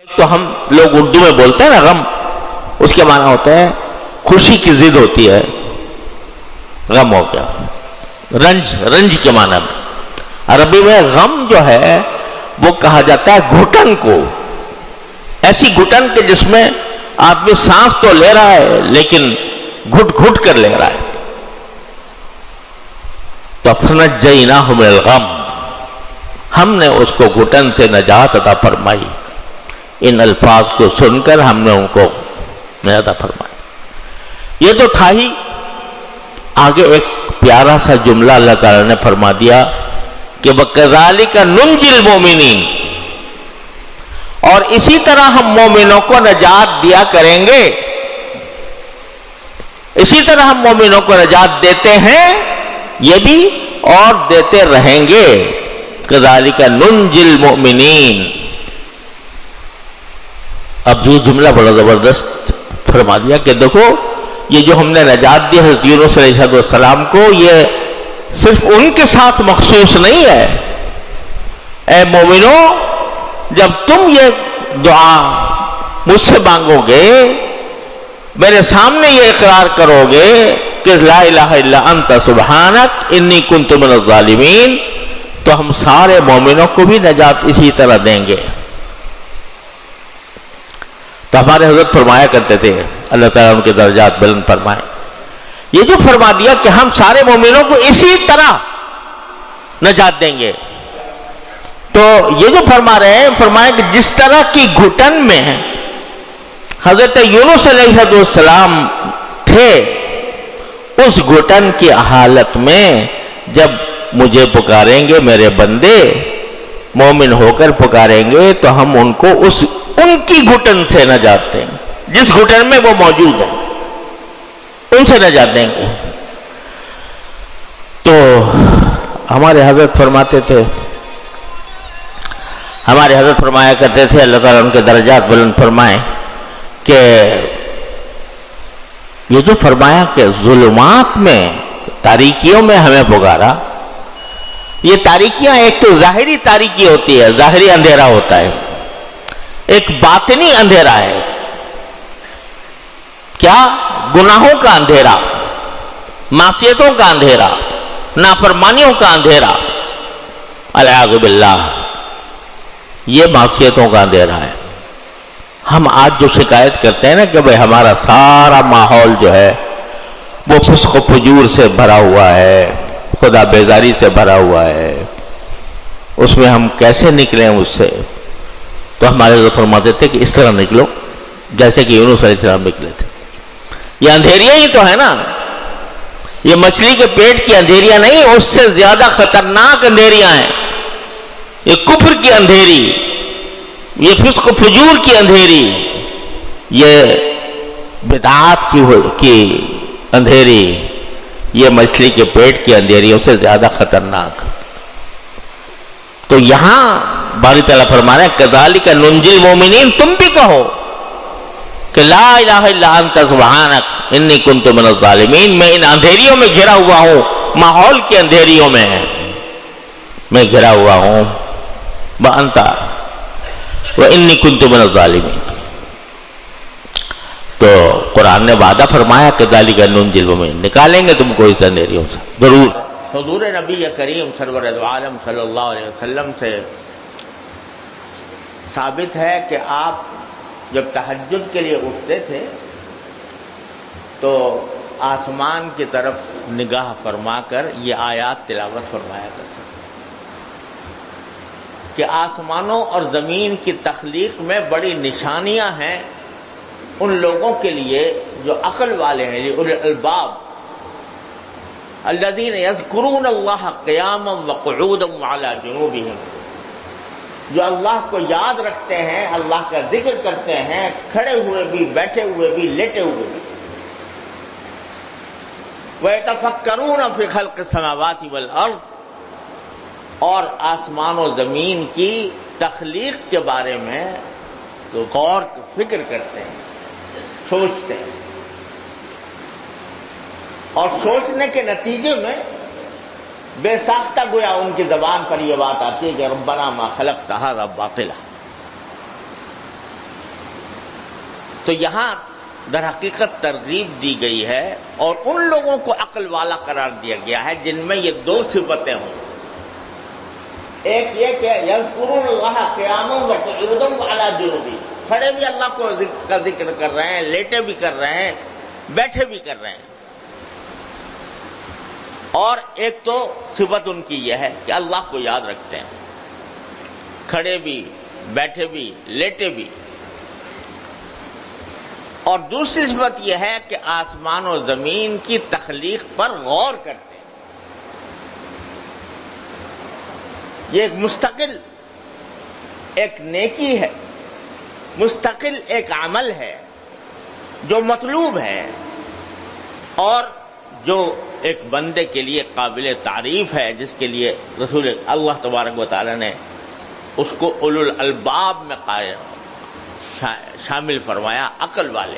تو ہم لوگ اردو میں بولتے ہیں نا غم، اس کے معنی ہوتا ہے خوشی کی ضد ہوتی ہے، غم ہو گیا، رنج کے معنی میں۔ عربی میں غم جو ہے وہ کہا جاتا ہے گھٹن کو، ایسی گھٹن کہ جس میں آدمی سانس تو لے رہا ہے لیکن گھٹ گھٹ کر لے رہا ہے۔ تو فنجیناہ من الغم، ہم نے اس کو گھٹن سے نجات عطا فرمائی۔ ان الفاظ کو سن کر ہم نے ان کو نجات عطا فرمائی۔ یہ تو تھا ہی، آگے ایک پیارا سا جملہ اللہ تعالیٰ نے فرما دیا کہ وَكَذَلِكَ نُنْجِي الْمُؤْمِنِينَ، اور اسی طرح ہم مومنوں کو نجات دیا کریں گے، اسی طرح ہم مومنوں کو نجات دیتے ہیں یہ بھی اور دیتے رہیں گے۔ كَذَلِكَ نُنْجِي الْمُؤْمِنِينَ، اب یہ جملہ بڑا زبردست فرما دیا کہ دیکھو یہ جو ہم نے نجات دی حضرت یونس علیہ السلام کو، یہ صرف ان کے ساتھ مخصوص نہیں ہے۔ اے مومنوں، جب تم یہ دعا مجھ سے مانگو گے، میرے سامنے یہ اقرار کرو گے کہ لا الہ الا انت سبحانک انی کنت من الظالمین، تو ہم سارے مومنوں کو بھی نجات اسی طرح دیں گے۔ تو ہمارے حضرت فرمایا کرتے تھے، اللہ تعالیٰ ان کے درجات بلند فرمائے، یہ جو فرما دیا کہ ہم سارے مومنوں کو اسی طرح نجات دیں گے، تو یہ جو فرما رہے ہیں، فرمایا کہ جس طرح کی گھٹن میں حضرت یونس علیہ السلام تھے، اس گھٹن کی حالت میں جب مجھے پکاریں گے میرے بندے، مومن ہو کر پکاریں گے، تو ہم ان کو ان کی گھٹن سے نجات دیں گے، جس گھٹن میں وہ موجود ہیں ان سے نجات دیں گے۔ تو ہمارے حضرت فرماتے تھے، ہمارے حضرت فرمایا کرتے تھے، اللہ تعالیٰ ان کے درجات بلند فرمائے، کہ یہ جو فرمایا کہ ظلمات میں، تاریکیوں میں ہمیں پکارا، یہ تاریکیاں ایک تو ظاہری تاریکی ہوتی ہے، ظاہری اندھیرا ہوتا ہے، ایک باطنی اندھیرا ہے۔ کیا؟ گناہوں کا اندھیرا، معصیتوں کا اندھیرا، نافرمانیوں کا اندھیرا، العیاذ باللہ، یہ معصیتوں کا اندھیرا ہے۔ ہم آج جو شکایت کرتے ہیں نا کہ بھئی ہمارا سارا ماحول جو ہے وہ فسق و فجور سے بھرا ہوا ہے، خدا بیزاری سے بھرا ہوا ہے، اس میں ہم کیسے نکلیں اس سے؟ تو ہمارے حضرت فرماتے تھے کہ اس طرح نکلو جیسے کہ یونس علیہ السلام نکلے تھے۔ یہ اندھیریاں ہی تو ہے نا، یہ مچھلی کے پیٹ کی اندھیریاں نہیں، اس سے زیادہ خطرناک اندھیریاں ہیں۔ یہ کفر کی اندھیری، یہ فسق و فجور کی اندھیری، یہ بدعات کی اندھیری، یہ مچھلی کے پیٹ کی اندھیریوں سے زیادہ خطرناک۔ تو یہاں باری تعالیٰ فرما رہے ہیں کذالک ننجی المؤمنین، تم بھی کہو کہ لا الہ الا انت سبحانک انی کنت من الظالمین، میں ان اندھیریوں میں گھرا ہوا ہوں، ماحول کے اندھیریوں میں میں گھرا ہوا ہوں، وانت وانی کنت من الظالمین۔ تو قرآن نے وعدہ فرمایا کذالک ننجی المؤمنین، نکالیں گے تم کو اس اندھیریوں سے ضرور۔ حضور نبی کریم سرور عالم صلی اللہ علیہ وسلم سے ثابت ہے کہ آپ جب تہجد کے لیے اٹھتے تھے تو آسمان کی طرف نگاہ فرما کر یہ آیات تلاوت فرمایا کرتے کہ آسمانوں اور زمین کی تخلیق میں بڑی نشانیاں ہیں ان لوگوں کے لیے جو عقل والے ہیں، اولی الالباب، الذین یذکرون اللہ قیاما وقعودا وعلی جنوبہم، جو اللہ کو یاد رکھتے ہیں، اللہ کا ذکر کرتے ہیں، کھڑے ہوئے بھی، بیٹھے ہوئے بھی، لیٹے ہوئے بھی۔ وَيَتَفَكَّرُونَ فِي خَلْقِ السَّمَاوَاتِ وَالْأَرْضِ، اور آسمان و زمین کی تخلیق کے بارے میں تو غور فکر کرتے ہیں، سوچتے ہیں، اور سوچنے کے نتیجے میں بے ساختہ گویا ان کی زبان پر یہ بات آتی ہے کہ ربنا ما خلقت ھذا باطلا، تو یہاں در حقیقت ترغیب دی گئی ہے اور ان لوگوں کو عقل والا قرار دیا گیا ہے جن میں یہ دو صفتیں ہوں. ایک یہ کہ یذکرون اللہ قیاما وقعودا وعلی جنوبہم، کھڑے بھی اللہ کا ذکر کر رہے ہیں، لیٹے بھی کر رہے ہیں، بیٹھے بھی کر رہے ہیں. اور ایک تو صفت ان کی یہ ہے کہ اللہ کو یاد رکھتے ہیں، کھڑے بھی، بیٹھے بھی، لیٹے بھی. اور دوسری صفت یہ ہے کہ آسمان و زمین کی تخلیق پر غور کرتے ہیں. یہ ایک مستقل ایک نیکی ہے، مستقل ایک عمل ہے جو مطلوب ہے اور جو ایک بندے کے لیے قابل تعریف ہے، جس کے لیے رسول اللہ تبارک و تعالی نے اس کو اولو الالباب میں شامل فرمایا، عقل والے.